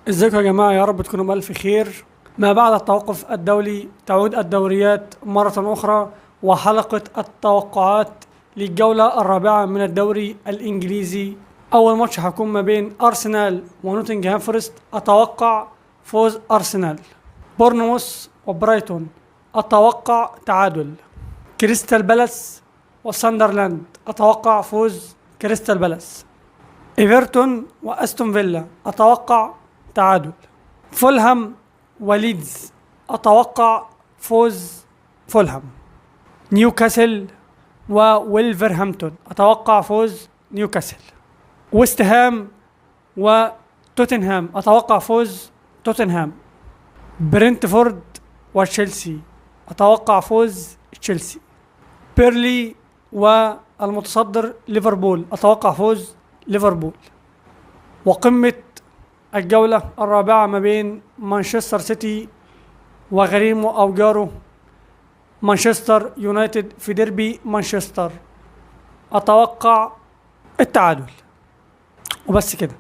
ازيكم يا جماعة، يا رب تكونوا بألف خير. ما بعد التوقف الدولي تعود الدوريات مرة أخرى، وحلقة التوقعات للجولة الرابعة من الدوري الإنجليزي. أول ماتش هيكون ما بين أرسنال ونوتنغهام فورست. أتوقع فوز أرسنال. بورنموث وبرايتون، أتوقع تعادل. كريستال بالاس وساندرلاند، أتوقع فوز كريستال بالاس. ايفرتون واستون فيلا، اتوقع تعادل. فولهام وليدز، اتوقع فوز فولهام. نيوكاسل وولفرهامبتون، اتوقع فوز نيوكاسل. ويست هام وتوتنهام، اتوقع فوز توتنهام. برنتفورد وتشيلسي، اتوقع فوز تشيلسي. بيرلي والمتصدر ليفربول، اتوقع فوز ليفربول. وقمة الجولة الرابعة ما بين مانشستر سيتي وغريمه أو جاره مانشستر يونايتد في ديربي مانشستر، أتوقع التعادل. وبس كده.